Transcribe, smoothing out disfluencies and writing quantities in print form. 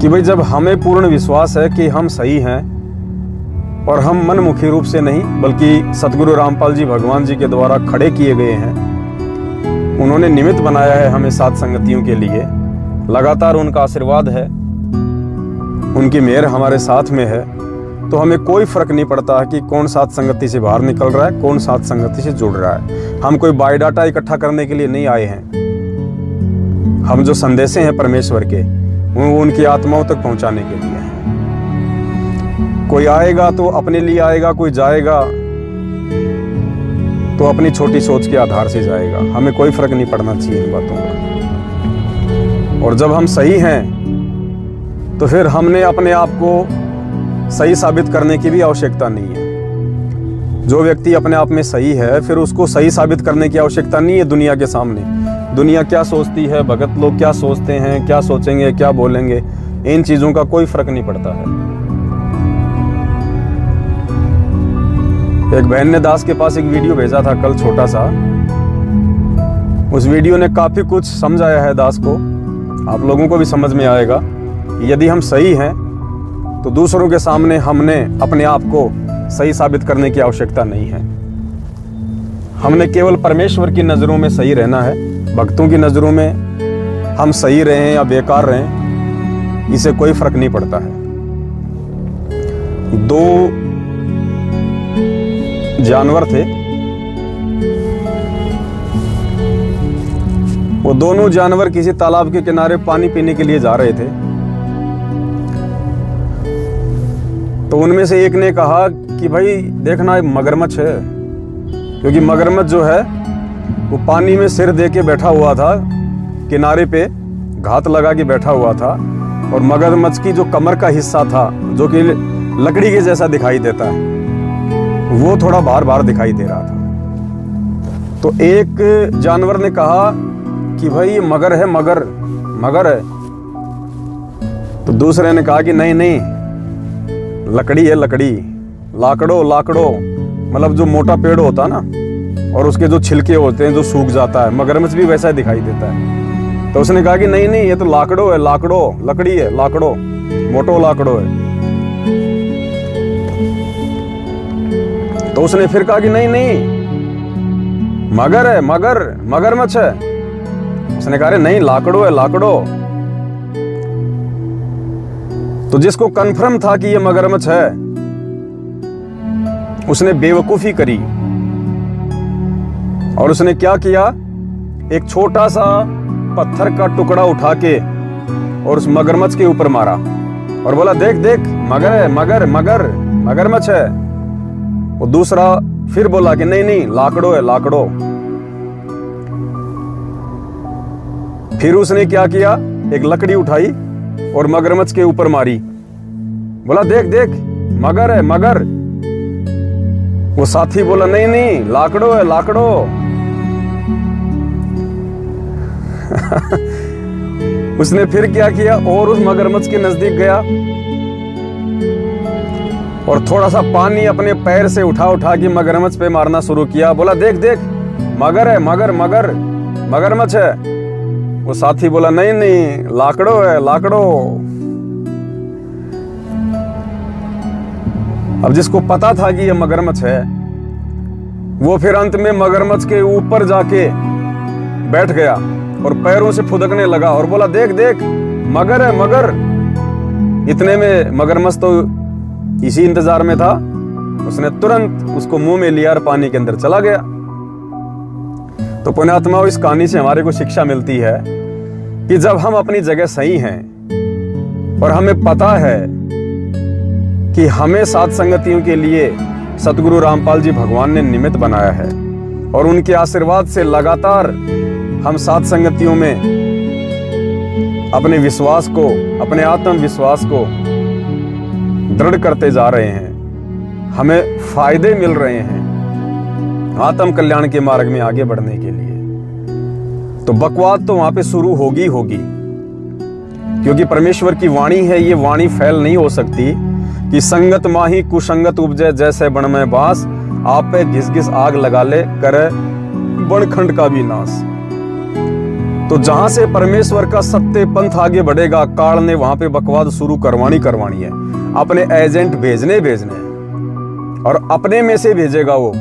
कि भाई जब हमें पूर्ण विश्वास है कि हम सही हैं और हम मनमुखी रूप से नहीं बल्कि सतगुरु रामपाल जी भगवान जी के द्वारा खड़े किए गए हैं, उन्होंने निमित्त बनाया है हमें साथ संगतियों के लिए, लगातार उनका आशीर्वाद है, उनकी मेहर हमारे साथ में है, तो हमें कोई फर्क नहीं पड़ता कि कौन साथ संगति से बाहर निकल रहा है, कौन साथ संगति से जुड़ रहा है। हम कोई बायोडाटा इकट्ठा करने के लिए नहीं आए हैं। हम जो संदेशे हैं परमेश्वर के वो उनकी आत्माओं तक पहुंचाने के लिए हैं। कोई आएगा तो अपने लिए आएगा, कोई जाएगा तो अपनी छोटी सोच के आधार से जाएगा। हमें कोई फर्क नहीं पड़ना चाहिए इन बातों का। और जब हम सही हैं तो फिर हमने अपने आप को सही साबित करने की भी आवश्यकता नहीं है। जो व्यक्ति अपने आप में सही है फिर उसको सही साबित करने की आवश्यकता नहीं है दुनिया के सामने। दुनिया क्या सोचती है, भगत लोग क्या सोचते हैं, क्या सोचेंगे, क्या बोलेंगे, इन चीजों का कोई फर्क नहीं पड़ता है। एक बहन ने दास के पास एक वीडियो भेजा था कल, छोटा सा। उस वीडियो ने काफी कुछ समझाया है दास को। आप लोगों को भी समझ में आएगा कि यदि हम सही हैं तो दूसरों के सामने हमने अपने आप को सही साबित करने की आवश्यकता नहीं है। हमने केवल परमेश्वर की नज़रों में सही रहना है। भक्तों की नज़रों में हम सही रहें या बेकार रहें, इसे कोई फर्क नहीं पड़ता है। दो जानवर थे, वो दोनों जानवर किसी तालाब के किनारे पानी पीने के लिए जा रहे थे। तो उनमें से एक ने कहा कि भाई देखना एक मगरमच्छ है, क्योंकि मगरमच्छ जो है वो पानी में सिर दे के बैठा हुआ था, किनारे पे घात लगा के बैठा हुआ था, और मगरमच्छ की जो कमर का हिस्सा था जो कि लकड़ी के जैसा दिखाई देता है वो थोड़ा बार बार दिखाई दे रहा था। तो एक जानवर ने कहा कि भाई ये मगर है, मगर है। तो दूसरे ने कहा कि नहीं नहीं, लकड़ी है, लकड़ी, लाकड़ो मतलब जो मोटा पेड़ होता ना और उसके जो छिलके होते हैं जो सूख जाता है, मगरमच्छ भी वैसा दिखाई देता है। तो उसने कहा कि नहीं नहीं, ये तो लाकड़ो है, लकड़ी है, लाकड़ो, मोटो लाकड़ो है। तो उसने फिर कहा कि नहीं नहीं, मगर है, मगरमच्छ है। उसने कहा नहीं, लाकड़ो है, लाकड़ो। तो जिसको कन्फर्म था कि ये मगरमच्छ है उसने बेवकूफी करी और उसने क्या किया, एक छोटा सा पत्थर का टुकड़ा उठा के और उस मगरमच्छ के ऊपर मारा और बोला देख देख, मगर है, मगरमच्छ है। और दूसरा फिर बोला कि नहीं नहीं, लाकड़ो है, लाकड़ो। फिर उसने क्या किया, एक लकड़ी उठाई और मगरमच्छ के ऊपर मारी, बोला देख देख, मगर है, मगर। वो साथी बोला नहीं नहीं, लाकड़ो है, लाकड़ो। उसने फिर क्या किया और उस मगरमच्छ के नजदीक गया और थोड़ा सा पानी अपने पैर से उठा के मगरमच्छ पे मारना शुरू किया, बोला देख देख, मगर है, मगरमच्छ है। वो साथी बोला नहीं नहीं, लाकड़ो है, लाकड़ो। अब जिसको पता था कि ये मगरमच्छ है वो फिर अंत में मगरमच्छ के ऊपर जाके बैठ गया और पैरों से फुदकने लगा और बोला देख देख, मगर है, मगर। इतने में मगरमच्छ तो इसी इंतजार में था, उसने तुरंत उसको मुंह में लिया और पानी के अंदर चला गया। तो पुण्यात्माओं, इस कहानी से हमारे को शिक्षा मिलती है कि जब हम अपनी जगह सही हैं और हमें पता है कि हमें साथ संगतियों के लिए सतगुरु रामपाल जी भगवान ने निमित्त बनाया है और उनके आशीर्वाद से लगातार हम साथ संगतियों में अपने विश्वास को, अपने आत्मविश्वास को दृढ़ करते जा रहे हैं, हमें फायदे मिल रहे हैं आत्म कल्याण के मार्ग में आगे बढ़ने के लिए। तो बकवाद तो वहां पे शुरू होगी, क्योंकि परमेश्वर की वाणी है। ये वाणी फैल नहीं हो सकती कि संगत माही कुसंगत उपजे जैसे बन में बास, आप पे घिस घिस आग लगा ले करे बनखंड का भी नाश। तो जहां से परमेश्वर का सत्य पंथ आगे बढ़ेगा, काल ने वहां पे बकवाद शुरू करवानी है, अपने एजेंट भेजने हैं और अपने में से भेजेगा वो।